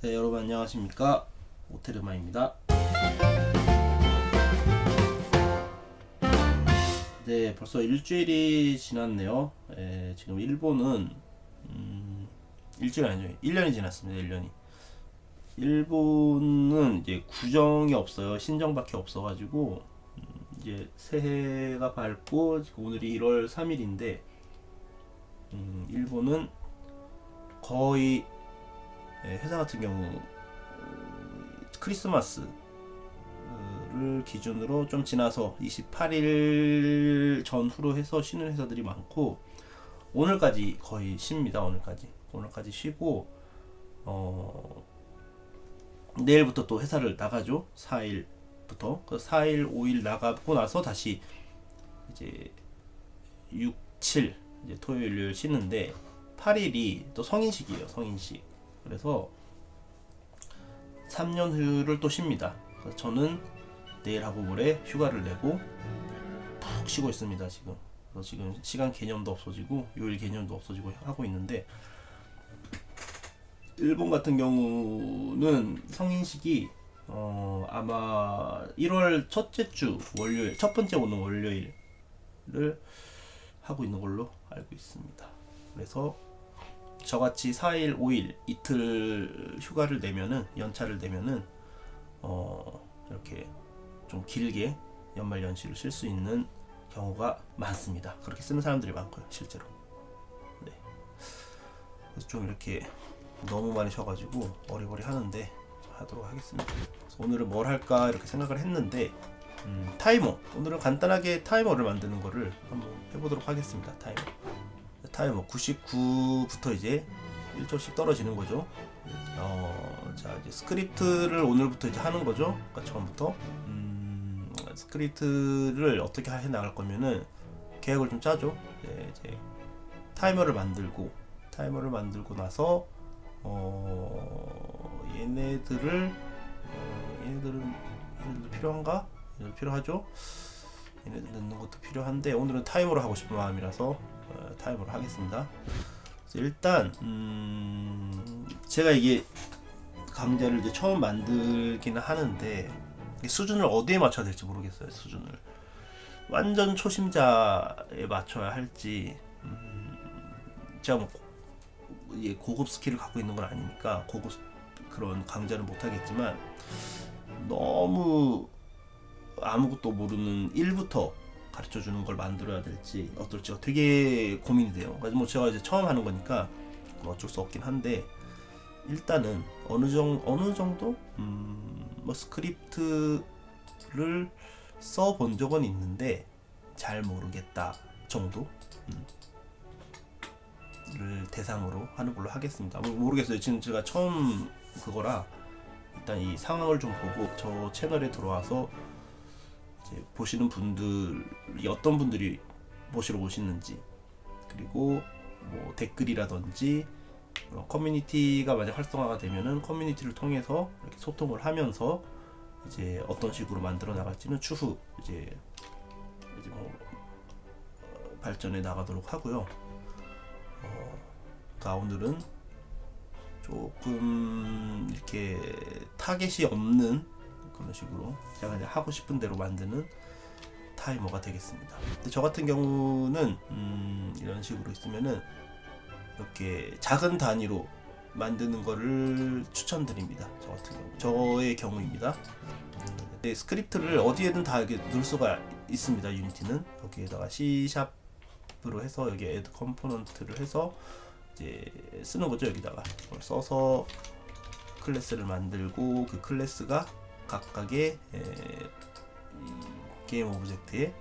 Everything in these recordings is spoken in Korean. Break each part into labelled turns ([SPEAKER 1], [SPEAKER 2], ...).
[SPEAKER 1] 네, 여러분 안녕하십니까, 오테르마입니다. 네, 벌써 일주일이 지났네요. 지금 일본은 일주일 아니죠, 1년이 지났습니다. 1년이. 일본은 이제 구정이 없어요. 신정밖에 없어가지고 이제 새해가 밝고 지금 오늘이 1월 3일인데 일본은 거의 회사 같은 경우 크리스마스를 기준으로 좀 지나서 28일 전후로 해서 쉬는 회사들이 많고, 오늘까지 거의 쉽니다. 오늘까지 쉬고 내일부터 또 회사를 나가죠. 4일부터 4일 5일 나가고 나서 다시 이제 6, 7 이제 토요일 일요일 쉬는데, 8일이 또 성인식이에요. 성인식. 그래서 3년휴를 또 쉽니다. 그래서 저는 내일하고 모레 휴가를 내고 푹 쉬고 있습니다. 그래서 지금 시간 개념도 없어지고 요일 개념도 없어지고 하고 있는데, 일본 같은 경우는 성인식이 아마 1월 첫째 주 월요일, 첫 번째 오는 월요일을 하고 있는 걸로 알고 있습니다. 그래서 저같이 4일, 5일 이틀 휴가를 내면은, 연차를 내면은 이렇게 좀 길게 연말 연시를 쉴 수 있는 경우가 많습니다. 그렇게 쓰는 사람들이 많고요, 실제로. 네. 그래서 좀 이렇게 너무 많이 쉬어가지고 어리버리 하는데 하도록 하겠습니다. 그래서 오늘은 뭘 할까 이렇게 생각을 했는데, 타이머. 오늘은 간단하게 타이머를 만드는 거를 한번 해보도록 하겠습니다. 타이머 99부터 이제 1초씩 떨어지는 거죠. 자, 이제 스크립트를 오늘부터 이제 하는 거죠. 그러니까 처음부터 스크립트를 어떻게 해 나갈 거면은 계획을 좀 짜죠. 이제 타이머를 만들고 나서 얘네들은 필요한가? 얘네들 필요하죠. 얘네들 넣는 것도 필요한데, 오늘은 타이머로 하고 싶은 마음이라서 타이머로 하겠습니다. 그래서 일단 제가 이게 강좌를 이제 처음 만들기는 하는데, 수준을 어디에 맞춰야 될지 모르겠어요. 수준을 완전 초심자에 맞춰야 할지, 제가 뭐 고급 스킬을 갖고 있는 건 아니니까 고급 그런 강좌는 못 하겠지만, 너무 아무것도 모르는 1부터 가르쳐 주는 걸 만들어야 될지 어떨지가 되게 고민이 돼요. 그래서 뭐 제가 이제 처음 하는 거니까 어쩔 수 없긴 한데, 일단은 어느 정도 뭐 스크립트를 써 본 적은 있는데 잘 모르겠다 정도 를 대상으로 하는 걸로 하겠습니다. 모르겠어요. 지금 제가 처음 그거라 일단 이 상황을 좀 보고 저 채널에 들어와서 이제 보시는 분들이 어떤 분들이 보시러 오시는지, 그리고 뭐 댓글이라든지 커뮤니티가 만약 활성화가 되면은 커뮤니티를 통해서 이렇게 소통을 하면서 이제 어떤 식으로 만들어 나갈지는 추후 이제 뭐 발전해 나가도록 하고요. 그러니까 오늘은 조금 이렇게 타겟이 없는 그런 식으로 제가 이제 하고 싶은 대로 만드는 타이머가 되겠습니다. 근데 저 같은 경우는 이런 식으로 있으면은 이렇게 작은 단위로 만드는 거를 추천드립니다. 저 같은 경우, 저의 경우입니다. 네, 스크립트를 어디에든 다 이렇게 넣을 수가 있습니다. 유니티는 여기에다가 C#으로 해서 여기 add 컴포넌트를 해서 이제 쓰는 거죠. 여기다가 그걸 써서 클래스를 만들고, 그 클래스가 각각의 게임 오브젝트에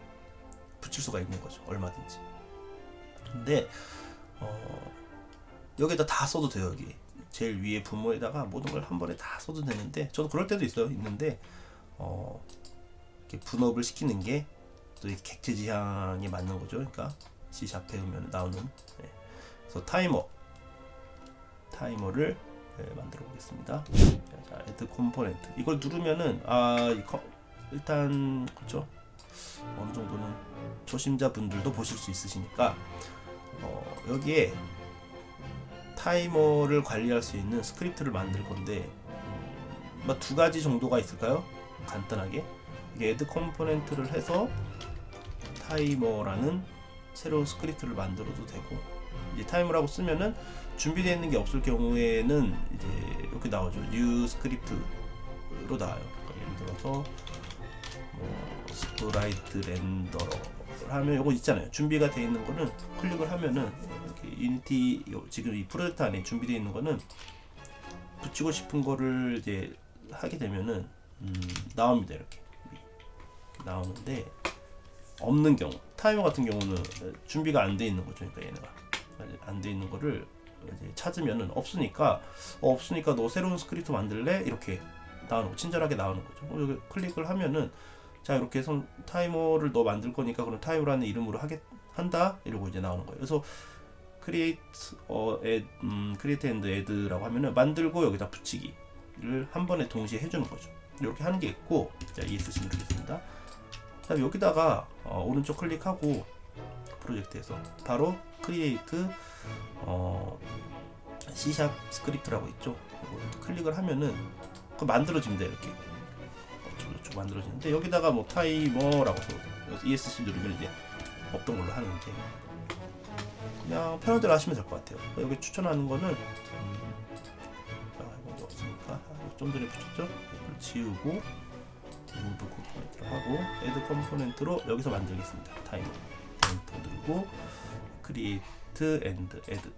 [SPEAKER 1] 붙일 수가 있는 거죠. 얼마든지. 근데 여기다 다 써도 돼요. 여기 제일 위에 부모에다가 모든 걸 한 번에 다 써도 되는데, 저도 그럴 때도 있는데 이렇게 분업을 시키는 게 또 객체 지향에 맞는 거죠. 그러니까 C# 배우면 나오는. 그래서 타이머를 만들어 보겠습니다. 자, add 컴포넌트 이걸 누르면은 일단 그렇죠. 어느 정도는 초심자 분들도 보실 수 있으시니까 여기에 타이머를 관리할 수 있는 스크립트를 만들 건데 뭐 두 가지 정도가 있을까요? 간단하게 이게 애드 컴포넌트를 해서 타이머라는 새로운 스크립트를 만들어도 되고, 이제 타이머라고 쓰면은 준비되어 있는 게 없을 경우에는 이제 이렇게 나오죠. 뉴 스크립트로 나와요. 그러니까 예를 들어서 뭐 스프라이트 렌더러를 하면 이거 있잖아요. 준비가 되어 있는 거는 클릭을 하면은 이렇게 유니티 지금 이 프로젝트 안에 준비되어 있는 거는 붙이고 싶은 거를 이제 하게 되면은 나옵니다. 이렇게 나오는데, 없는 경우 타이머 같은 경우는 준비가 안 돼 있는 거죠. 그러니까 얘네가 안 돼 있는 거를 이제 찾으면은 없으니까 너 새로운 스크립트 만들래? 이렇게 나오는 거, 친절하게 나오는 거죠. 여기 클릭을 하면은 자 이렇게 해서 타이머를 너 만들 거니까 그럼 타이머라는 이름으로 한다 이러고 이제 나오는 거예요. 그래서 create and add라고 하면은 만들고 여기다 붙이기를 한 번에 동시에 해주는 거죠. 이렇게 하는 게 있고, 자 ESC 누르겠습니다. 자 여기다가 오른쪽 클릭하고 프로젝트에서 바로 create C# 스크립트라고 있죠. 이거 클릭을 하면은 그 만들어집니다. 이렇게 쭉 만들어지는데, 여기다가 뭐 타이머라고 해서 ESC 누르면 이제 없던 걸로 하는데 그냥 편한 대로 하시면 될 것 같아요. 여기 추천하는 거는 이거 없으니까 좀 전에 붙였죠. 이걸 지우고 remove 컴포넌트를 하고 add 컴포넌트로 여기서 만들겠습니다. 타이머 엔터 누르고 create and add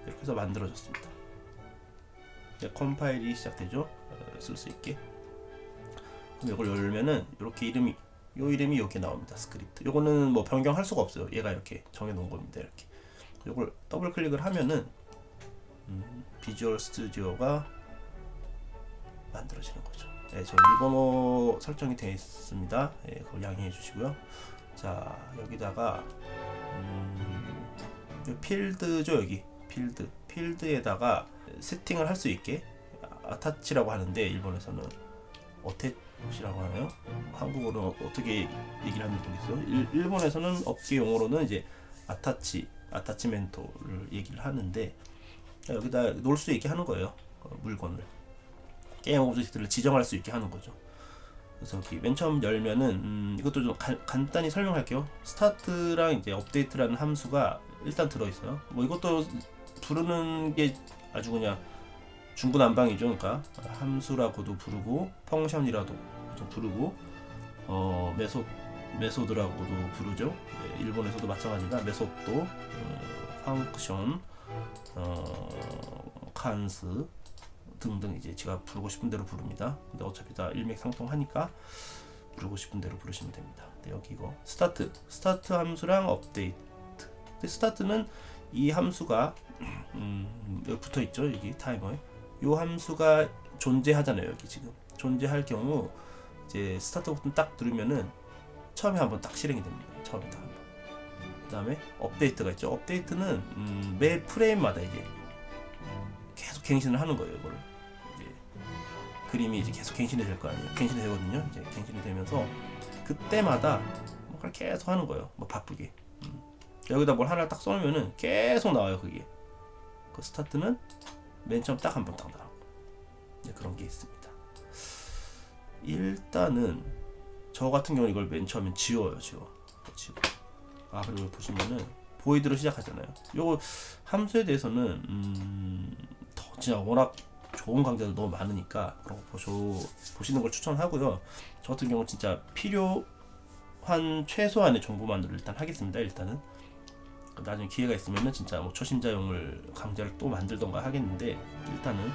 [SPEAKER 1] 이렇게 해서 만들어졌습니다. 이제 컴파일이 시작되죠. 쓸 수 있게. 그럼 이걸 열면은 이렇게 이름이 이렇게 나옵니다. 스크립트. 요거는 뭐 변경할 수가 없어요. 얘가 이렇게 정해 놓은 겁니다. 이렇게. 이걸 더블 클릭을 하면은 비주얼 스튜디오가 만들어지는 거죠. 네, 저 일본어 설정이 되어 있습니다. 네, 그걸 양해해 주시고요. 자 여기다가 필드죠. 여기 필드에다가 세팅을 할 수 있게 아타치라고 하는데, 일본에서는 어태치라고 하나요? 한국어로 어떻게 얘기를 하는지 모르겠어요. 일본에서는 업계 용어로는 이제 아타치멘토를 얘기를 하는데, 여기다 놓을 수 있게 하는 거예요. 물건을 게임 오브젝트를 지정할 수 있게 하는 거죠. 그래서 여기 맨 처음 열면은 이것도 좀 간단히 설명할게요. 스타트랑 이제 업데이트라는 함수가 일단 들어있어요. 뭐 이것도 부르는 게 아주 그냥 중구난방이죠. 그러니까 함수라고도 부르고 펑션이라도 부르고 메소드라고도 부르죠. 네, 일본에서도 마찬가지다. 메소드도 펑션, 칸스 등등 이제 제가 부르고 싶은 대로 부릅니다. 근데 어차피 다 일맥상통하니까 부르고 싶은 대로 부르시면 됩니다. 근데 여기 이거 스타트 함수랑 업데이트. 근데 스타트는 이 함수가 여기 붙어 있죠. 여기 타이머에 이 함수가 존재하잖아요. 여기 지금 존재할 경우 이제 스타트 버튼 딱 누르면은 처음에 한번 딱 실행이 됩니다. 처음에 딱 한번. 그다음에 업데이트가 있죠. 업데이트는 매 프레임마다 이제 계속 갱신을 하는 거예요. 이거를 이제 그림이 이제 계속 갱신이 될 거 아니에요. 갱신이 되거든요. 이제 갱신이 되면서 그때마다 뭔가를 계속 하는 거예요. 뭐 바쁘게. 여기다 뭘 하나 딱 써놓으면은 계속 나와요. 그게. 그 스타트는 맨 처음 딱 한 번 딱 나오고. 네, 그런 게 있습니다. 일단은 저 같은 경우는 이걸 맨 처음엔 지워요. 지워. 그리고 보시면은 보이드로 시작하잖아요. 요 함수에 대해서는 더 진짜 워낙 좋은 강좌들 너무 많으니까 그런 거 보시는 걸 추천하고요. 저 같은 경우 진짜 필요한 최소한의 정보만으로 일단 하겠습니다. 일단은 나중에 기회가 있으면은 진짜 뭐 초심자용을 강좌를 또 만들던가 하겠는데, 일단은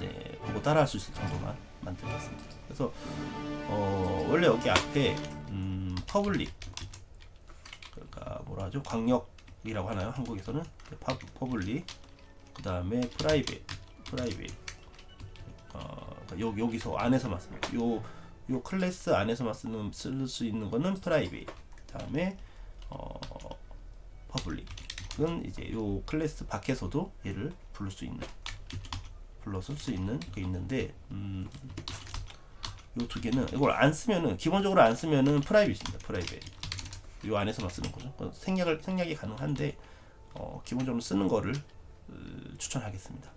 [SPEAKER 1] 네 보고 따라할 수 있을 정도만 만들겠습니다. 그래서 원래 여기 앞에 퍼블릭, 그러니까 뭐라 하죠? 광역이라고 하나요? 한국에서는 퍼블릭, 그 다음에 프라이빗. 여기서 안에서만 쓰는 요 클래스 안에서만 쓸 수 있는 거는 프라이빗. 그 다음에 퍼블릭은 이제 요 클래스 밖에서도 얘를 불러 쓸 수 있는 게 있는데, 요 두 개는 이걸 안 쓰면은, 기본적으로 안 쓰면은 프라이빗입니다. 프라이빗. 요 안에서만 쓰는 거죠. 생략이 가능한데 기본적으로 쓰는 거를 추천하겠습니다.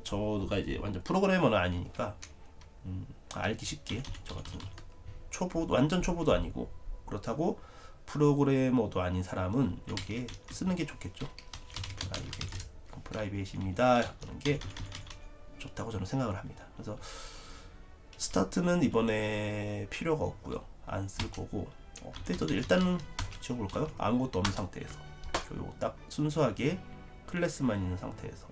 [SPEAKER 1] 저가 이제 완전 프로그래머는 아니니까 알기 쉽게, 저 같은 완전 초보도 아니고 그렇다고 프로그래머도 아닌 사람은 여기에 쓰는 게 좋겠죠. 프라이빗입니다 하는 게 좋다고 저는 생각을 합니다. 그래서 스타트는 이번에 필요가 없고요, 안 쓸 거고, 업데이트도 일단은 지워볼까요? 아무것도 없는 상태에서 요거 딱 순수하게 클래스만 있는 상태에서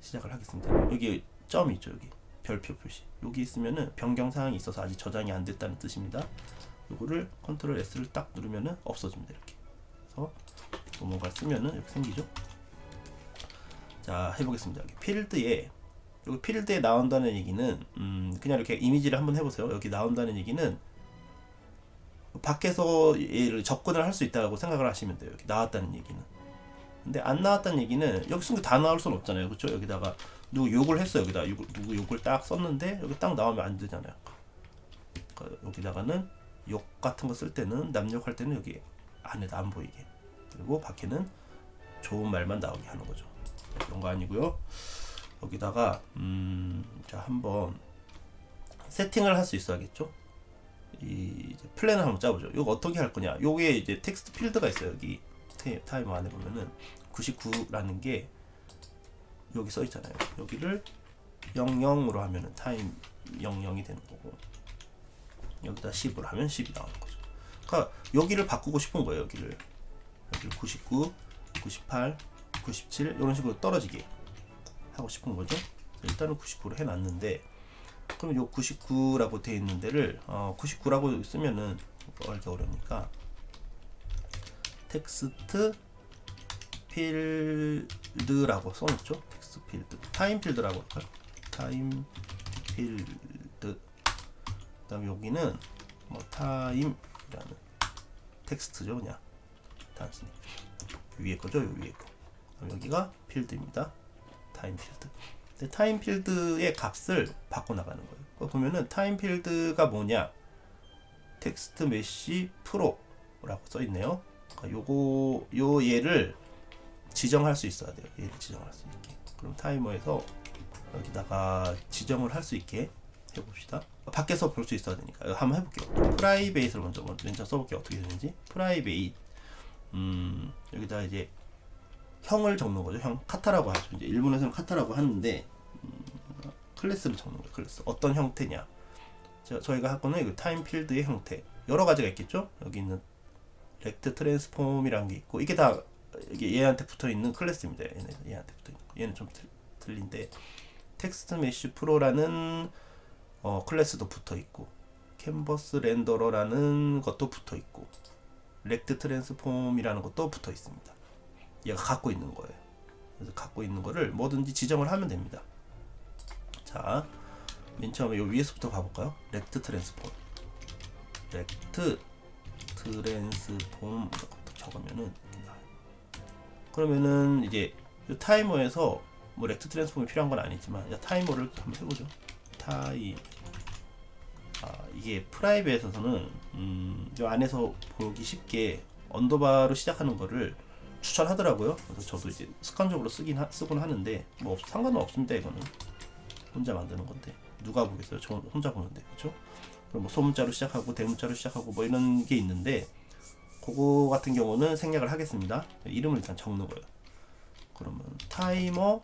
[SPEAKER 1] 시작을 하겠습니다. 여기 점이 있죠, 여기 별표 표시, 여기 있으면은 변경 사항이 있어서 아직 저장이 안 됐다는 뜻입니다. 요거를 컨트롤 S를 딱 누르면은 없어집니다. 이렇게. 그래서 또 뭔가 쓰면은 이렇게 생기죠. 자, 해보겠습니다. 여기 필드에 나온다는 얘기는 그냥 이렇게 이미지를 한번 해보세요. 여기 나온다는 얘기는 밖에서 얘를 접근을 할 수 있다고 생각을 하시면 돼요. 여기 나왔다는 얘기는. 근데 안 나왔다는 얘기는 여기 쓴 게 다 나올 수는 없잖아요. 그렇죠? 여기다가 누구 욕을 했어. 여기다 누구 욕을 딱 썼는데 여기 딱 나오면 안 되잖아요. 그러니까 여기다가는 욕 같은 거 쓸 때는, 남욕할 때는 여기 안에다 안 보이게, 그리고 밖에는 좋은 말만 나오게 하는 거죠. 그런 거 아니고요. 여기다가 자, 한번 세팅을 할 수 있어야겠죠. 이제 플랜을 한번 짜보죠. 이거 어떻게 할 거냐. 요게 이제 텍스트 필드가 있어요. 여기 타이머 안에 보면은 99라는 게 여기 써 있잖아요. 여기를 00으로 하면은 타임 00이 되는 거고, 여기다 10으로 하면 10이 나오는 거죠. 그러니까 여기를 바꾸고 싶은 거예요. 여기를 99, 98, 97 이런 식으로 떨어지게 하고 싶은 거죠. 일단은 99로 해놨는데, 그럼 요 99라고 되어 있는 데를 99라고 쓰면은 알기 어려우니까 텍스트 필드라고 써놓죠. 텍스트 필드, 타임 필드라고 할까요? 타임 필드. 그다음 여기는 뭐 타임이라는 텍스트죠, 그냥 단순히 위에 거죠, 요 위에 거. 여기가 필드입니다. 타임 필드. 근데 타임 필드의 값을 바꿔 나가는 거예요. 보면은 타임 필드가 뭐냐, 텍스트 메시 프로라고 써 있네요. 그러니까 요 얘를 지정할 수 있어야 돼요. 얘를 지정할 수 있게. 그럼 타이머에서 여기다가 지정을 할 수 있게 해봅시다. 밖에서 볼 수 있어야 되니까 이거 한번 해볼게요. 프라이빗을 먼저 써볼게요. 어떻게 되는지. 프라이빗. 여기다 이제 형을 적는 거죠. 형, 카타라고 하죠. 이제 일본에서는 카타라고 하는데 클래스를 적는 거예요. 클래스. 어떤 형태냐. 저희가 할 거는 이 타임 필드의 형태. 여러 가지가 있겠죠. 여기 있는 렉트 트랜스폼이라는 게 있고, 이게 다 이게 얘한테 붙어 있는 클래스입니다. 얘한테 붙어 있는 거. 얘는 좀 틀린데, 텍스트 메시 프로라는 클래스도 붙어 있고, 캔버스 렌더러라는 것도 붙어 있고, 렉트 트랜스폼이라는 것도 붙어 있습니다. 얘가 갖고 있는 거예요. 그래서 갖고 있는 거를 뭐든지 지정을 하면 됩니다. 자, 맨 처음에 요 위에서부터 가볼까요? 렉트 트랜스폼. 렉트 트랜스폼 이렇게 적으면은, 그러면은 이제 이 타이머에서 뭐 렉트 트랜스폼이 필요한 건 아니지만, 타이머를 한번 해보죠. 이게 프라이빗에서는 이 안에서 보기 쉽게 언더바로 시작하는 거를 추천하더라고요. 그래서 저도 이제 습관적으로 쓰곤 하는데, 뭐 상관은 없습니다. 이거는 혼자 만드는 건데 누가 보겠어요? 저 혼자 보는데, 그렇죠? 그럼 뭐 소문자로 시작하고 대문자로 시작하고 뭐 이런 게 있는데, 그거 같은 경우는 생략을 하겠습니다. 이름을 일단 적는 거예요. 그러면 타이머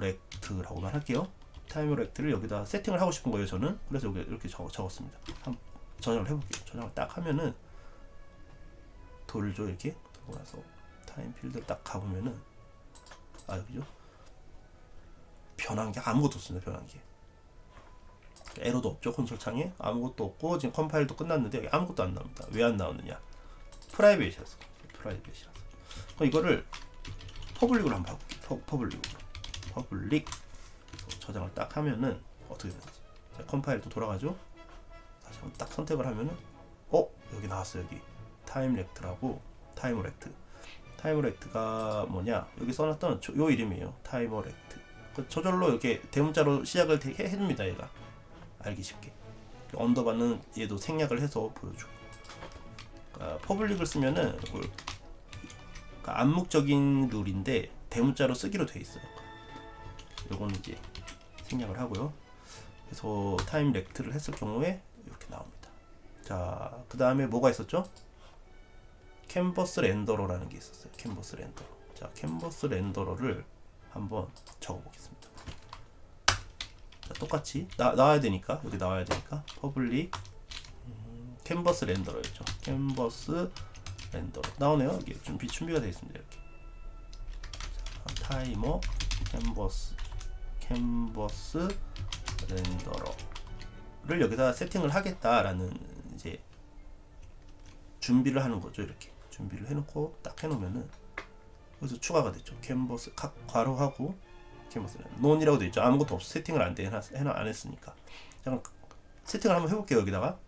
[SPEAKER 1] 렉트라고만 할게요. 타이머 렉트를 여기다 세팅을 하고 싶은 거예요, 저는. 그래서 여기 이렇게 적었습니다. 한번 저장을 해볼게요. 저장을 딱 하면은 돌죠. 이렇게 돌고 나서 타임 필드를 딱 가보면은, 여기죠. 변한 게 아무것도 없습니다. 변한 게 에러도 없죠. 콘솔 창에 아무것도 없고, 지금 컴파일도 끝났는데 여기 아무것도 안 나옵니다. 왜 안 나오느냐? 프라이빗이라서. 그럼 이거를 퍼블릭으로 한번 봐볼게요. 퍼블릭 저장을 딱 하면은 어떻게 되는지. 자, 컴파일도 돌아가죠. 다시 한번 딱 선택을 하면은 여기 나왔어요. 여기 타임 렉트라고. 타이머 렉트. 타이머 렉트가 뭐냐, 여기 써놨던 요 이름이에요. 타이머 렉트. 저절로 이렇게 대문자로 시작을 해줍니다. 얘가 알기 쉽게. 언더바는 얘도 생략을 해서 보여주고. 퍼블릭을 쓰면은 이걸 암묵적인 룰인데 대문자로 쓰기로 돼 있어요. 요거는 이제 생략을 하고요. 그래서 타임 렉트를 했을 경우에 이렇게 나옵니다. 자, 그 다음에 뭐가 있었죠? 캔버스 렌더러라는 게 있었어요. 캔버스 렌더러. 자, 캔버스 렌더러를 한번 적어 보겠습니다. 자, 똑같이 나와야 되니까, 여기 나와야 되니까 퍼블릭 캔버스 렌더러였죠. 캔버스 렌더러 나오네요. 이게 준비가 되어 있습니다. 이렇게. 자, 타이머 캔버스 렌더러를 여기다 세팅을 하겠다라는 이제 준비를 하는 거죠. 이렇게 준비를 해놓고 딱 해놓으면은 여기서 추가가 됐죠. 캔버스 괄호하고 캔버스 논이라고 되어 있죠. 아무것도 없어. 세팅을 안 했으니까. 잠깐 세팅을 한번 해볼게요. 여기다가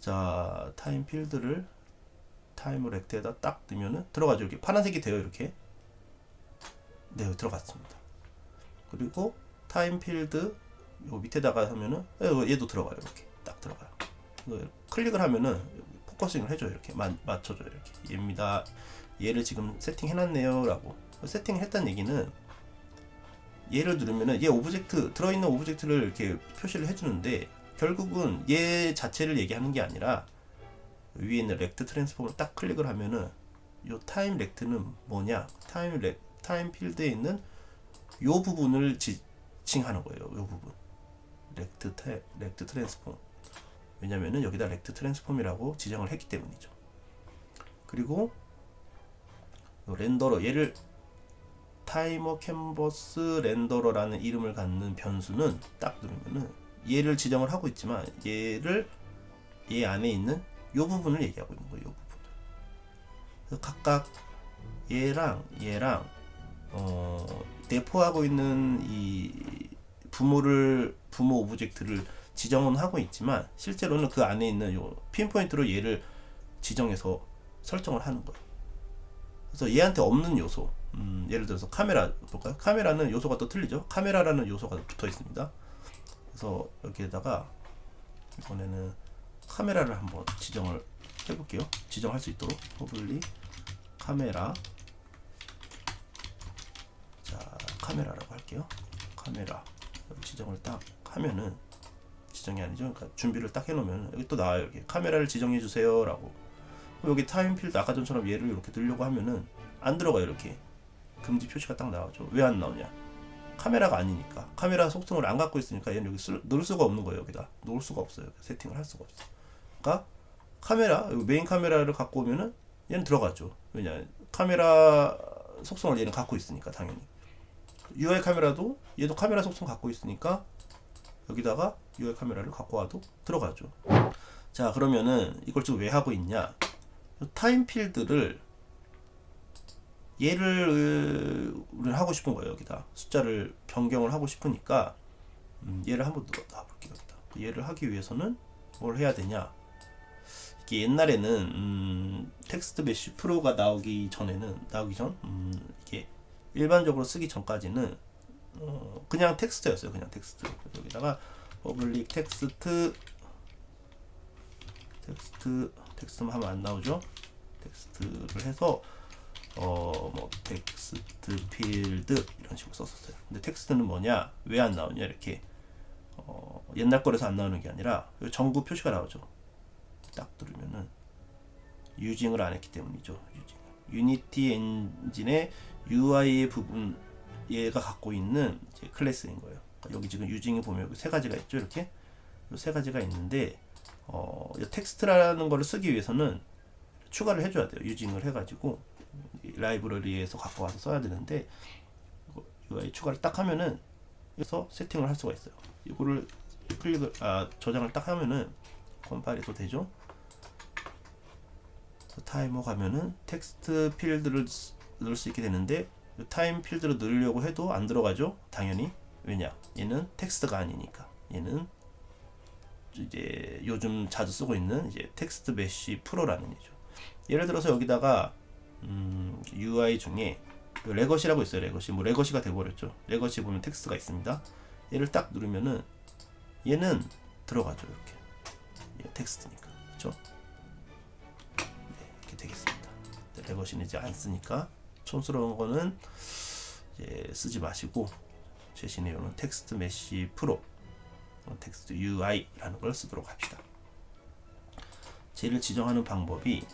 [SPEAKER 1] 자, 타임 필드를 타임 렉트에다 딱 넣으면은 들어가죠. 이렇게 파란색이 돼요. 이렇게. 네, 여기 들어갔습니다. 그리고 타임 필드 요 밑에다가 하면은 얘도 들어가요. 이렇게 딱 들어가요. 클릭을 하면은 포커싱을 해줘요. 이렇게 맞춰줘요. 이렇게 얘입니다. 얘를 지금 세팅해놨네요 라고. 세팅을 했다는 얘기는 얘를 누르면은 얘 오브젝트 들어있는 오브젝트를 이렇게 표시를 해주는데 결국은 얘 자체를 얘기하는 게 아니라 위에 있는 렉트 트랜스폼을 딱 클릭을 하면은 요 타임 렉트는 뭐냐, 타임 필드에 있는 요 부분을 지칭하는 거예요. 요 부분 렉트 트랜스폼. 왜냐면은 여기다 렉트 트랜스폼이라고 지정을 했기 때문이죠. 그리고 요 렌더러, 얘를 타이머 캔버스 렌더러라는 이름을 갖는 변수는 딱 누르면은 얘를 지정을 하고 있지만 얘 안에 있는 요 부분을 얘기하고 있는 거예요. 요 부분. 그래서 각각 얘랑 내포하고 있는 이 부모 오브젝트를 지정은 하고 있지만 실제로는 그 안에 있는 요 핀포인트로 얘를 지정해서 설정을 하는 거예요. 그래서 얘한테 없는 요소, 예를 들어서 카메라 볼까요? 카메라는 요소가 또 틀리죠. 카메라라는 요소가 붙어 있습니다. 그래서 여기에다가 이번에는 카메라를 한번 지정을 해볼게요. 지정할 수 있도록 퍼블릭 카메라. 자, 카메라라고 할게요. 카메라 지정을 딱 하면은, 지정이 아니죠. 그러니까 준비를 딱 해놓으면 여기 또 나와요. 이렇게 카메라를 지정해 주세요라고. 여기 타임 필드 아까 전처럼 얘를 이렇게 넣으려고 하면은 안 들어가요. 이렇게 금지 표시가 딱 나오죠. 왜 안 나오냐? 카메라가 아니니까. 카메라 속성을 안 갖고 있으니까 얘는 여기 넣을 수가 없는 거예요. 여기다 놓을 수가 없어요. 세팅을 할 수가 없어. 그러니까 카메라, 메인 카메라를 갖고 오면은 얘는 들어가죠. 왜냐? 카메라 속성을 얘는 갖고 있으니까 당연히. UI 카메라도 얘도 카메라 속성 갖고 있으니까 여기다가 UI 카메라를 갖고 와도 들어가죠. 자, 그러면은 이걸 지금 왜 하고 있냐? 타임 필드를 얘를 하고 싶은 거예요. 여기다 숫자를 변경을 하고 싶으니까 얘를 한번 넣어볼게요. 여기다. 얘를 하기 위해서는 뭘 해야 되냐? 이게 옛날에는 텍스트 메쉬 프로가 나오기 전 이게 일반적으로 쓰기 전까지는 그냥 텍스트였어요. 그냥 텍스트. 여기다가 퍼블릭 텍스트만 하면 안 나오죠. 텍스트를 해서 뭐 텍스트 필드 이런 식으로 썼었어요. 근데 텍스트는 뭐냐, 왜 안 나오냐, 이렇게 옛날 거라서 안 나오는 게 아니라 정구 표시가 나오죠. 딱 누르면은 유징을 안 했기 때문이죠. 유니티 엔진의 UI 부분, 얘가 갖고 있는 이제 클래스인 거예요. 그러니까 여기 지금 유징이 보면 여기 세 가지가 있죠. 이렇게 세 가지가 있는데 텍스트라는 거를 쓰기 위해서는 추가를 해줘야 돼요. 유징을 해가지고 라이브러리에서 갖고 와서 써야 되는데, UI 추가를 딱 하면은 여기서 세팅을 할 수가 있어요. 이거를 저장을 딱 하면은 컴파일이 또 되죠. 타이머 가면은 텍스트 필드를 넣을 수 있게 되는데, 타임 필드를 넣으려고 해도 안 들어가죠. 당연히. 왜냐? 얘는 텍스트가 아니니까. 얘는 이제 요즘 자주 쓰고 있는 이제 텍스트 메쉬 프로라는 이죠. 예를 들어서 여기다가 UI 중에 레거시라고 있어요. 레거시가 돼버렸죠. 레거시 보면 텍스트가 있습니다. 얘를 딱 누르면은 얘는 들어가죠. 이렇게. 얘 텍스트니까. 그렇죠? 레거시는 이제 안 쓰니까 촌스러운 거는 이제 쓰지 마시고 대신에 이런 텍스트 메시 프로, 텍스트 UI라는 걸 쓰도록 합시다. 쟤를 지정하는 방법이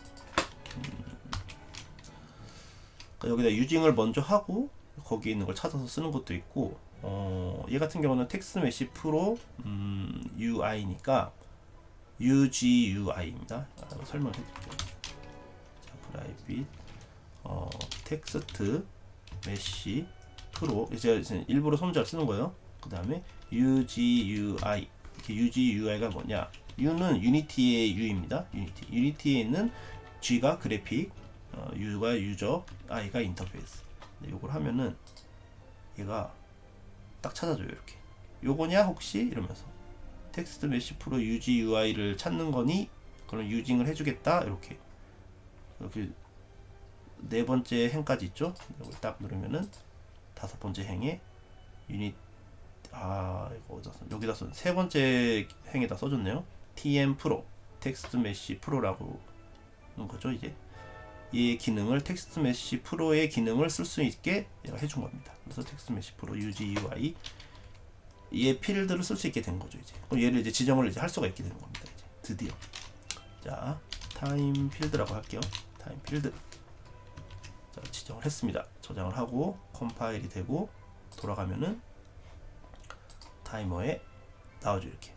[SPEAKER 1] 여기다 유징을 먼저 하고 거기에 있는 걸 찾아서 쓰는 것도 있고, 얘 같은 경우는 텍스트 메시 프로 UI니까 UGUI입니다. 설명해 드릴게요. 자, 프라이빗 텍스트 메시 프로, 이제 일부러 손절 쓰는 거예요. 그 다음에 UGUI. 이렇게 UGUI가 뭐냐? U는 유니티의 U입니다. 유니티에 있는 G가 그래픽, U가 유저, I가 인터페이스. 요걸 하면은 얘가 딱 찾아줘요. 이렇게 요거냐 혹시 이러면서 텍스트 메시 프로 UGUI를 찾는 거니? 그럼 유징을 해주겠다. 이렇게 네 번째 행까지 있죠. 이걸 딱 누르면은 다섯 번째 행에 유닛, 이거 어디다 써? 여기다 써. 세 번째 행에다 써줬네요. TM 프로, 텍스트 메시 프로라고 하는 거죠. 이제 이 기능을 텍스트 메시 프로의 기능을 쓸 수 있게 얘가 해준 겁니다. 그래서 텍스트 메시 프로 UGUI 얘 필드를 쓸 수 있게 된 거죠. 이제 그럼 얘를 이제 지정을 이제 할 수가 있게 되는 겁니다. 이제 드디어. 자, 타임 필드라고 할게요. 타임 필드. 자, 지정을 했습니다. 저장을 하고 컴파일이 되고 돌아가면은 타이머에 나오죠. 이렇게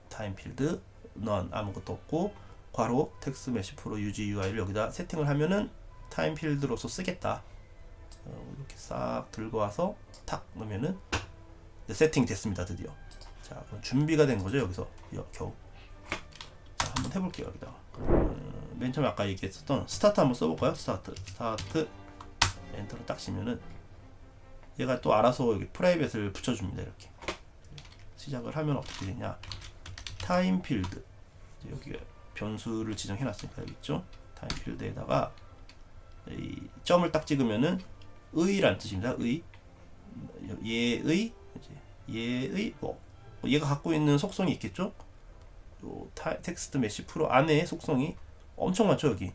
[SPEAKER 1] 타임 필드 넌 아무것도 없고 괄호 텍스트 메시 프로 UGUI를 여기다 세팅을 하면은 타임 필드로서 쓰겠다. 이렇게 싹 들고 와서 탁 넣으면은 세팅 됐습니다. 드디어. 자, 그럼 준비가 된 거죠. 여기서 겨우. 자, 한번 해볼게요. 여기다가 맨 처음에 아까 얘기했었던 스타트 한번 써볼까요? 스타트 엔터를 딱 치면은 얘가 또 알아서 여기 프라이빗을 붙여줍니다. 이렇게 시작을 하면 어떻게 되냐? 타임 필드, 여기 변수를 지정해 놨으니까 여기 있죠. 타임 필드에다가 이 점을 딱 찍으면은 의란 뜻입니다. 얘의 뭐 얘가 갖고 있는 속성이 있겠죠. 요 텍스트 메시 프로 안에 속성이 엄청 많죠. 여기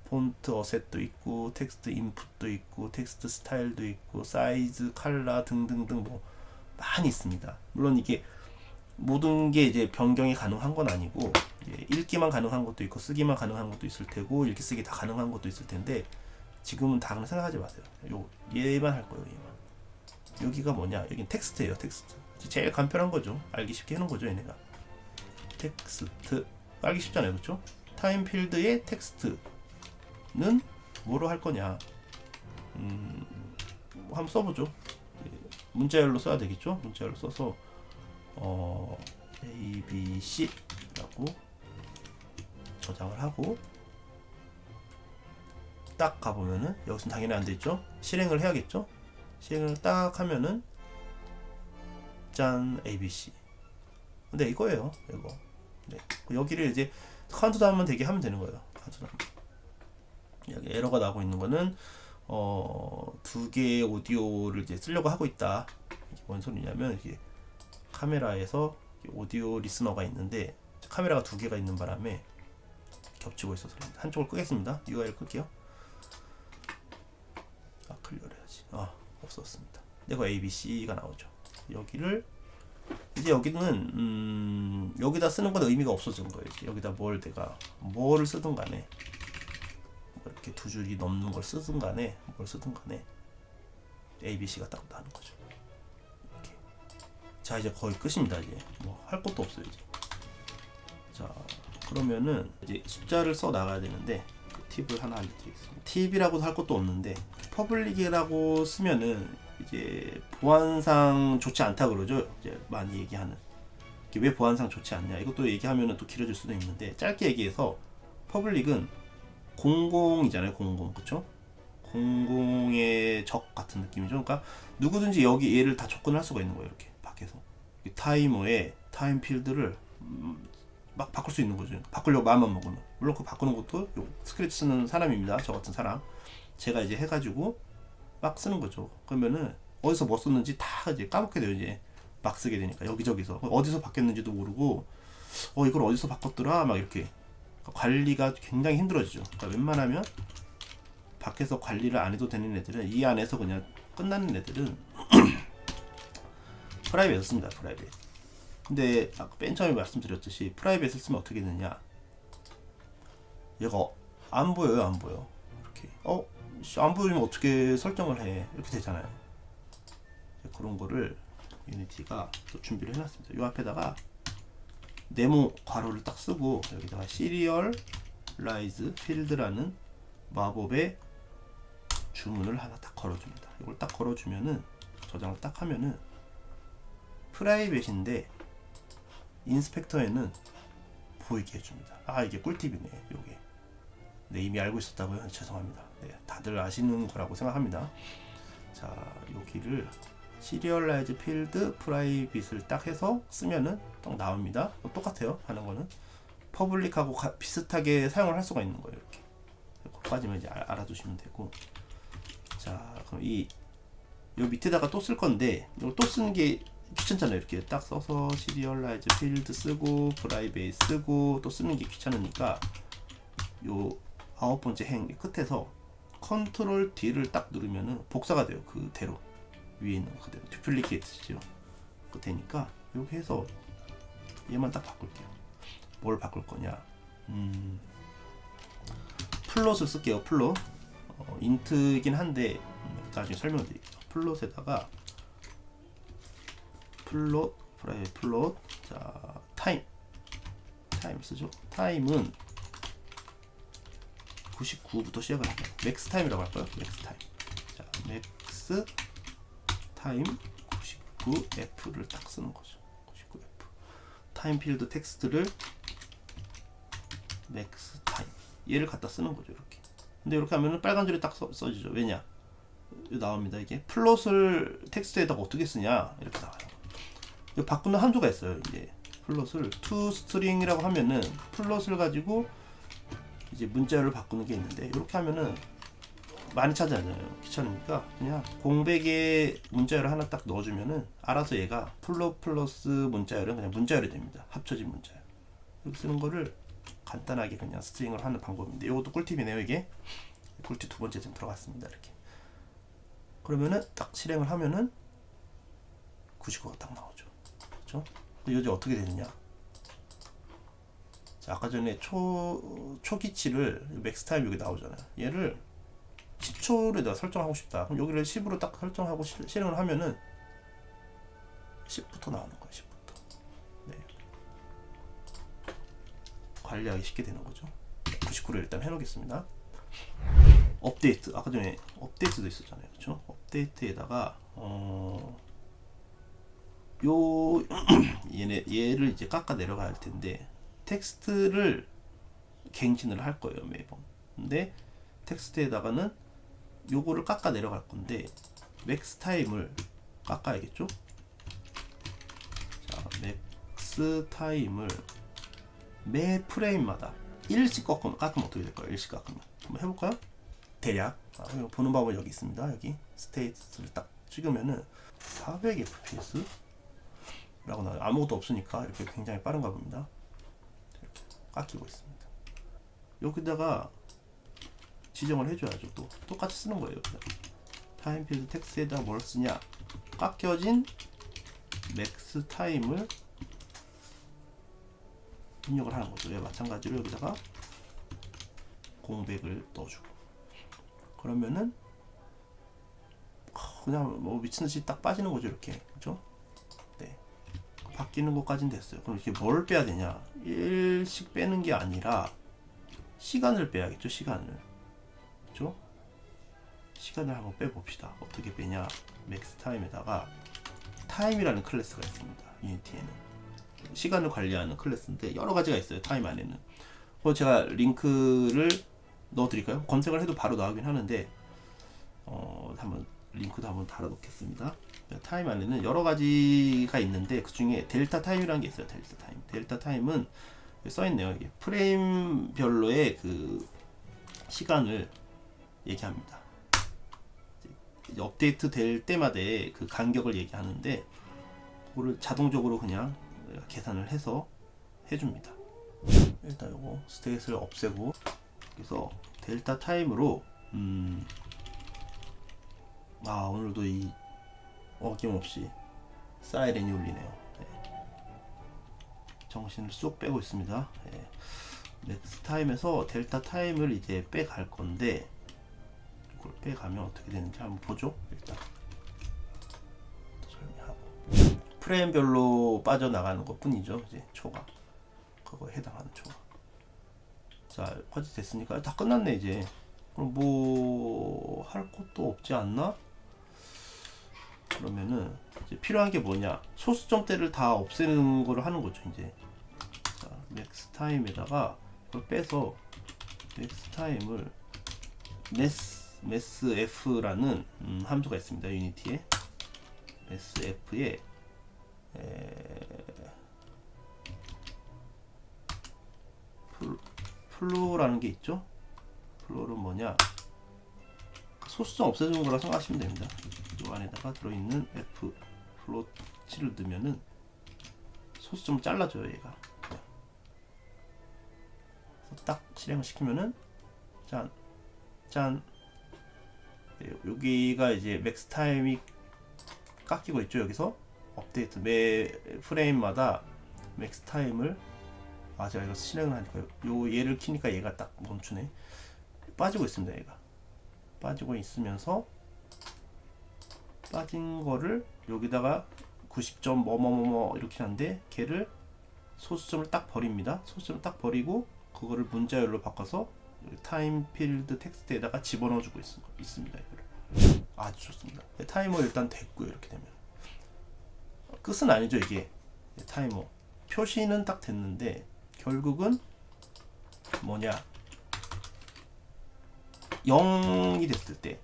[SPEAKER 1] 폰트 어셋도 있고 텍스트 인풋도 있고 텍스트 스타일도 있고 사이즈, 컬러 등등등 뭐 많이 있습니다. 물론 이게 모든 게 이제 변경이 가능한 건 아니고 읽기만 가능한 것도 있고 쓰기만 가능한 것도 있을 테고 읽기 쓰기 다 가능한 것도 있을 텐데 지금은 다 그런 생각하지 마세요. 얘만 할 거예요. 얘만. 여기가 뭐냐? 여긴 텍스트예요. 텍스트. 제일 간편한 거죠. 알기 쉽게 해놓은 거죠. 얘네가 텍스트 알기 쉽잖아요. 그렇죠? 타임 필드의 텍스트는 뭐로 할 거냐? 한번 써보죠. 문자열로 써야 되겠죠? 문자열로 써서 ABC라고 저장을 하고 딱 가보면은 여기서 당연히 안 되죠. 실행을 해야겠죠. 실행을 딱 하면은 짠 ABC. 근데 이거예요. 이거. 네. 여기를 이제 카운트다운만 되게 하면 되는 거예요. 카운트다운. 여기 에러가 나오고 있는 거는 두 개의 오디오를 이제 쓰려고 하고 있다. 이게 뭔 소리냐면 이게 카메라에서 오디오 리스너가 있는데 카메라가 두 개가 있는 바람에 겹치고 있어서 한쪽을 끄겠습니다. UI를 끌게요. 클리어를 해야지. 없었습니다. 내가 ABC가 나오죠. 여기를 이제 여기는 여기다 쓰는 건 의미가 없어진 거예요. 여기다 뭐를 쓰든 간에 이렇게 두 줄이 넘는 걸 쓰든 간에 뭘 쓰든 간에 ABC가 딱 나는 거죠. 이렇게. 자, 이제 거의 끝입니다. 이제 뭐 할 것도 없어요. 이제. 자, 그러면은 이제 숫자를 써 나가야 되는데 팁을 하나 알려드리겠습니다. 팁이라고도 할 것도 없는데 퍼블릭이라고 쓰면은 이제 보안상 좋지 않다 그러죠. 이제 많이 얘기하는. 왜 보안상 좋지 않냐? 이것도 얘기하면은 또 길어질 수도 있는데 짧게 얘기해서 퍼블릭은 공공이잖아요. 공공. 그쵸? 공공의 적 같은 느낌이죠. 그러니까 누구든지 여기 얘를 다 접근할 수가 있는 거예요. 이렇게 밖에서. 이 타이머에 타임 필드를 막 바꿀 수 있는 거죠. 바꾸려고 마음만 먹으면. 물론 그 바꾸는 것도 스크립트 쓰는 사람입니다. 저 같은 사람. 제가 이제 해가지고 막 쓰는 거죠. 그러면은 어디서 뭐 썼는지 다 이제 까먹게 돼요. 이제 막 쓰게 되니까 여기저기서 어디서 바뀌었는지도 모르고 이걸 어디서 바꿨더라 막 이렇게 관리가 굉장히 힘들어지죠. 그러니까 웬만하면 밖에서 관리를 안 해도 되는 애들은 이 안에서 그냥 끝나는 애들은 프라이빗을 씁니다. 프라이빗. 근데 아까 맨 처음에 말씀드렸듯이 프라이빗을 쓰면 어떻게 되느냐, 얘가 안 보여요. 안 보여. 이렇게 안 보여주면 어떻게 설정을 해, 이렇게 되잖아요. 그런 거를 유니티가 또 준비를 해놨습니다. 이 앞에다가 네모 괄호를 딱 쓰고 여기다가 시리얼라이즈 필드라는 마법의 주문을 하나 딱 걸어줍니다. 이걸 딱 걸어주면은, 저장을 딱 하면은 프라이빗인데 인스펙터에는 보이게 해줍니다. 아, 이게 꿀팁이네. 요게 네, 이미 알고 있었다고요? 죄송합니다. 네, 다들 아시는 거라고 생각합니다. 자, 여기를 시리얼라이즈 필드 프라이빗을 딱 해서 쓰면은 딱 나옵니다. 똑같아요. 하는 거는 퍼블릭하고 비슷하게 사용을 할 수가 있는 거예요. 이렇게 거기까지만 이제 알아두시면 되고, 자, 그럼 요 밑에다가 또 쓸 건데, 이걸 또 쓰는 게 귀찮잖아요. 이렇게 딱 써서 시리얼라이즈 필드 쓰고 프라이빗 쓰고 또 쓰는 게 귀찮으니까 요 9번째 행 끝에서 컨트롤 D를 딱 누르면은 복사가 돼요. 그대로 위에 있는 거 그대로 듀플리케이트죠. 그 되니까 여기 해서 얘만 딱 바꿀게요. 뭘 바꿀 거냐, 플롯을 쓸게요. 플롯. 인트이긴 한데 나중에 설명을 드릴게요. 플롯에다가 플롯, 프라이빗 플롯. 자, 타임 쓰죠. 타임은 99부터 시작을 할게요. 맥스 타임이라고 할까요? 맥스 타임. 자, 맥스 타임 99F를 딱 쓰는 거죠. 99F. 타임 필드 텍스트를 맥스 타임. 얘를 갖다 쓰는 거죠. 이렇게. 근데 이렇게 하면은 빨간 줄이 딱 써지죠. 왜냐? 나옵니다. 이게 플롯을 텍스트에다가 어떻게 쓰냐? 이렇게 나와요. 바꾸는 한도가 있어요. 이제 플롯을 to string이라고 하면은 플롯을 가지고 이제 문자열을 바꾸는 게 있는데, 이렇게 하면은 많이 차지하잖아요. 귀찮으니까 그냥 공백에 문자열을 하나 딱 넣어주면은 알아서 얘가 플롯 플러스 문자열은 그냥 문자열이 됩니다. 합쳐진 문자열. 이렇게 쓰는 거를 간단하게 그냥 스트링을 하는 방법인데, 이것도 꿀팁이네요. 이게 꿀팁 두 번째 좀 들어갔습니다. 이렇게 그러면은 딱 실행을 하면은 99가 딱 나오죠. 그렇죠? 이제 어떻게 되느냐? 자, 아까 전에 초기치를 맥스 타임 여기 나오잖아요. 얘를 10초를 내가 설정하고 싶다. 그럼 여기를 10으로 딱 설정하고 실행을 하면은 10부터 나오는 거예요. 10부터. 네. 관리하기 쉽게 되는 거죠. 99를 일단 해놓겠습니다. 업데이트. 아까 전에 업데이트도 있었잖아요. 그렇죠? 업데이트에다가 얘를 이제 깎아 내려가야 할 텐데, 텍스트를 갱신을 할 거예요. 매번. 근데 텍스트에다가는 요거를 깎아 내려갈 건데 맥스 타임을 깎아야겠죠? 자, 맥스 타임을 매 프레임마다 1씩 깎으면 어떻게 될까요? 1씩 깎으면 한번 해볼까요? 대략 보는 방법은 여기 있습니다. 여기 스테이트를 딱 찍으면은 400fps 라고 나와요. 아무것도 없으니까 이렇게 굉장히 빠른가 봅니다. 이렇게 깎이고 있습니다. 여기다가 지정을 해줘야죠. 또 똑같이 쓰는 거예요. 타임필드 텍스트에다 뭘 쓰냐, 깎여진 맥스 타임을 입력을 하는 거죠. 예, 마찬가지로 여기다가 공백을 넣어주고, 그러면은 그냥 뭐 미친듯이 딱 빠지는 거죠. 이렇게. 그죠? 네, 바뀌는 것까지는 됐어요. 그럼 이렇게 뭘 빼야 되냐, 1씩 빼는 게 아니라 시간을 빼야겠죠. 시간을. 그죠? 시간을 한번 빼봅시다. 어떻게 빼냐, 맥스 타임에다가 타임이라는 클래스가 있습니다. 유니티에는 시간을 관리하는 클래스인데 여러 가지가 있어요. 타임 안에는. 제가 링크를 넣어 드릴까요? 검색을 해도 바로 나오긴 하는데 한번 링크도 한번 달아 놓겠습니다. 타임 안에는 여러 가지가 있는데 그 중에 델타 타임이라는 게 있어요. 델타 타임. 델타 타임은 써 있네요. 이게 프레임별로의 그 시간을 얘기합니다. 이제 업데이트 될 때마다의 그 간격을 얘기하는데, 그거를 자동적으로 그냥 계산을 해서 해줍니다. 일단 요거 스테이트를 없애고, 그래서 델타 타임으로 오늘도 이 어김없이 사이렌이 울리네요. 네. 정신을 쏙 빼고 있습니다. 네. 맥스 타임에서 델타 타임을 이제 빼갈 건데, 이걸 빼가면 어떻게 되는지 한번 보죠. 일단 정리하고 프레임별로 빠져나가는 것 뿐이죠. 이제 초가 그거에 해당하는 초가. 자, 퍼지 됐으니까 다 끝났네 이제. 그럼 뭐 할 것도 없지 않나? 그러면은 이제 필요한 게 뭐냐? 소수점대를 다 없애는 거를 하는 거죠 이제. 자, 맥스 타임에다가 이걸 빼서 맥스 타임을 massf라는 함수가 있습니다. 유니티에 massf에 플로라는 게 있죠. 플로는 뭐냐? 소수점 없애주는 거라 생각하시면 됩니다. 이 안에다가 들어있는 f 플로치를 넣으면은 소수점을 잘라줘요 얘가. 딱 실행을 시키면은 짠 여기가 이제 맥스 타임이 깎이고 있죠. 여기서 업데이트 매 프레임마다 맥스 타임을 제가 이거 실행을 하니까 얘를 키니까 얘가 딱 멈추네. 빠지고 있습니다. 얘가 빠지고 있으면서 빠진 거를 여기다가 90점 뭐뭐뭐뭐 이렇게 하는데 걔를 소수점을 딱 버립니다. 소수점을 딱 버리고 그거를 문자열로 바꿔서 타임 필드 텍스트에다가 집어넣어 주고 있습니다. 이거를. 아주 좋습니다. 타이머 일단 됐고요. 이렇게 되면 끝은 아니죠. 이게 타이머 표시는 딱 됐는데 결국은 뭐냐, 0이 됐을 때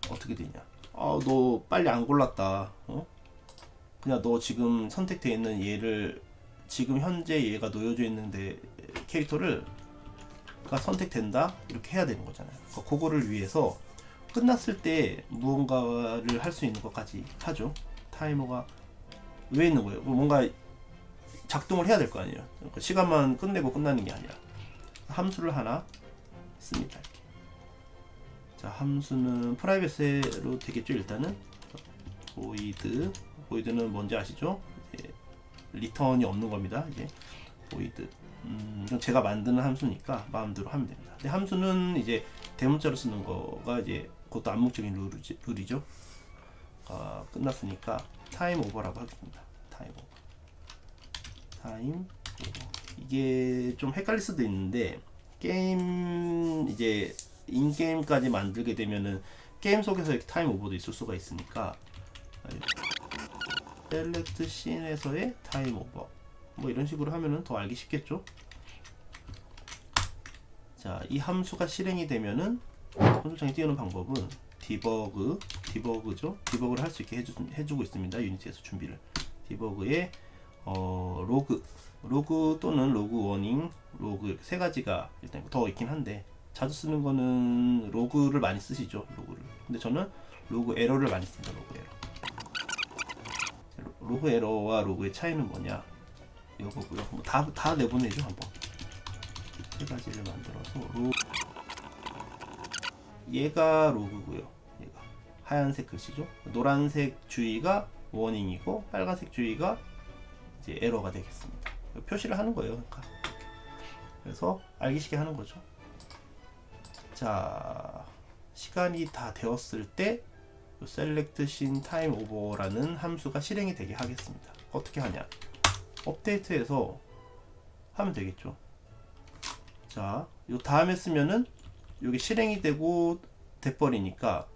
[SPEAKER 1] 어떻게 되냐. 너 빨리 안 골랐다. 그냥 너 지금 선택되어 있는 얘를 지금 현재 얘가 놓여져 있는데 캐릭터를 선택된다 이렇게 해야 되는 거잖아요. 그거를 위해서 끝났을 때 무언가를 할 수 있는 것까지 하죠. 타이머가 왜 있는 거예요? 뭔가 작동을 해야 될 거 아니에요. 시간만 끝내고 끝나는 게 아니라 함수를 하나 씁니다. 이렇게. 자, 함수는 프라이빗으로 되겠죠. 일단은 void는 뭔지 아시죠? 이제 리턴이 없는 겁니다. 이제 void. 이건 제가 만드는 함수니까 마음대로 하면 됩니다. 근데 함수는 이제 대문자로 쓰는 거가 이제 그것도 암묵적인 룰이죠. 끝났으니까 타임 오버라고 하겠습니다. 타임 오버. 이게 좀 헷갈릴 수도 있는데 게임 이제 인게임까지 만들게 되면은 게임 속에서 이렇게 타임 오버도 있을 수가 있으니까 셀렉트 씬에서의 타임 오버 뭐 이런 식으로 하면은 더 알기 쉽겠죠. 자, 이 함수가 실행이 되면은 콘솔창에 띄우는 방법은 디버그죠. 디버그를 할 수 있게 해주고 있습니다. 유니티에서 준비를. 디버그에 로그 또는 로그 워닝, 로그 이렇게 세 가지가 일단 더 있긴 한데 자주 쓰는 거는 로그를 많이 쓰시죠. 로그를. 근데 저는 로그 에러를 많이 씁니다. 로그 에러. 로그 에러와 로그의 차이는 뭐냐? 이거고요. 뭐 다 내보내죠 한번. 세 가지를 만들어서 얘가 로그고요. 얘가 하얀색 글씨죠. 노란색 주의가 워닝이고 빨간색 주의가 이제 에러가 되겠습니다. 표시를 하는 거예요. 그러니까. 그래서 알기 쉽게 하는 거죠. 자, 시간이 다 되었을 때 select scene time over라는 함수가 실행이 되게 하겠습니다. 어떻게 하냐? 업데이트해서 하면 되겠죠. 자, 요 다음에 쓰면은 여기 실행이 되고 돼버리니까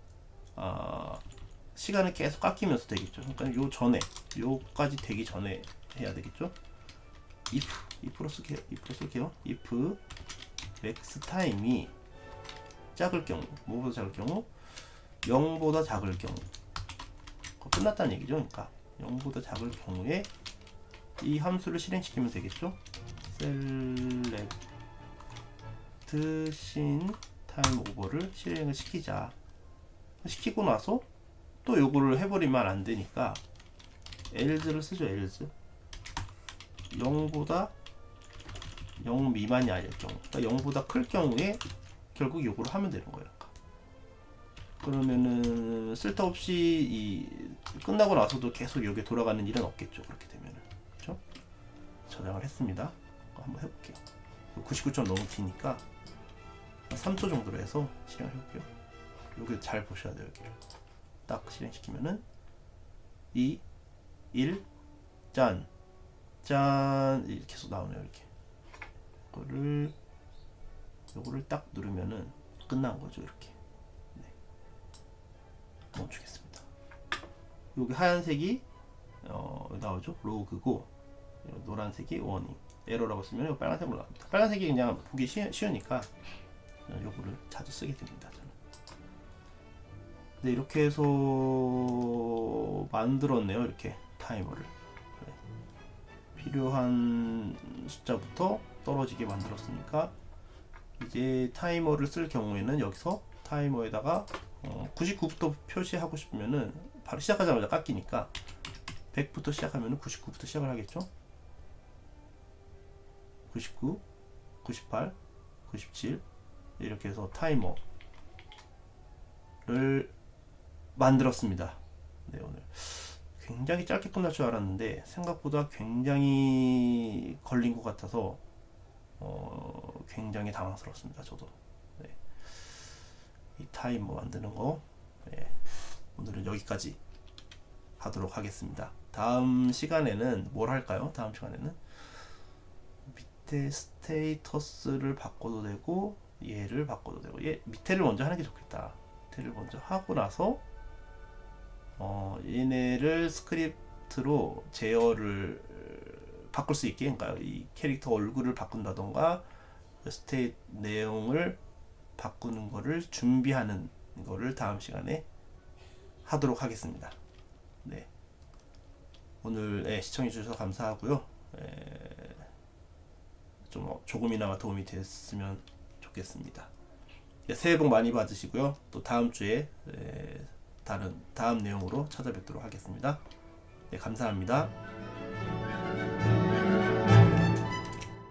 [SPEAKER 1] 시간을 계속 깎이면서 되겠죠. 그러니까 요 전에 요까지 되기 전에 해야 되겠죠. if로 쓸게요. if max time이 작을 경우, 뭐보다 작을 경우, 0보다 작을 경우, 끝났다는 얘기죠. 그러니까 0보다 작을 경우에 이 함수를 실행시키면 되겠죠. select scene time over를 실행을 시키자. 시키고 나서 또 요거를 해버리면 안 되니까 else를 쓰죠. else 0보다 0 미만이 아닐 경우, 그러니까 0보다 클 경우에 결국 요거를 하면 되는 거예요. 그러면은 쓸데없이 끝나고 나서도 계속 여기 돌아가는 일은 없겠죠. 그렇게 되면은. 그렇죠? 저장을 했습니다. 한번 해볼게요. 99점 너무 기니까 3초 정도로 해서 실행을 해볼게요. 여기 잘 보셔야 돼요. 여기를 딱 실행시키면은 2, 1, 짠, 짠 이렇게 계속 나오네요. 이렇게 요거를 딱 누르면은 끝난 거죠. 이렇게. 네. 멈추겠습니다. 여기 하얀색이 나오죠. 로그고 노란색이 워닝, 에러라고 쓰면 빨간색으로 나옵니다. 빨간색이 그냥 보기 쉬우니까 요거를 자주 쓰게 됩니다. 저는. 네, 이렇게 해서 만들었네요. 이렇게 타이머를. 네. 필요한 숫자부터 떨어지게 만들었으니까 이제 타이머를 쓸 경우에는 여기서 타이머에다가 99부터 표시하고 싶으면은 바로 시작하자마자 깎이니까 100부터 시작하면은 99부터 시작을 하겠죠. 99, 98, 97 이렇게 해서 타이머를 만들었습니다. 네, 오늘 굉장히 짧게 끝날 줄 알았는데 생각보다 굉장히 걸린 것 같아서 굉장히 당황스럽습니다. 저도. 네. 이 타이머 만드는 거 네. 오늘은 여기까지 하도록 하겠습니다. 다음 시간에는 뭘 할까요? 다음 시간에는 밑에 스테이터스를 바꿔도 되고 얘를 바꿔도 되고 얘 밑에를 먼저 하는 게 좋겠다. 밑에를 먼저 하고 나서 얘네를 스크립트로 제어를 바꿀 수 있게, 그러니까 이 캐릭터 얼굴을 바꾼다던가 스테이트 내용을 바꾸는 거를 준비하는 거를 다음 시간에 하도록 하겠습니다. 네. 오늘 시청해 주셔서 감사하고요. 좀 조금이나마 도움이 됐으면 좋겠습니다. 새해 복 많이 받으시고요. 또 다음 주에 다음 내용으로 찾아뵙도록 하겠습니다. 네, 감사합니다.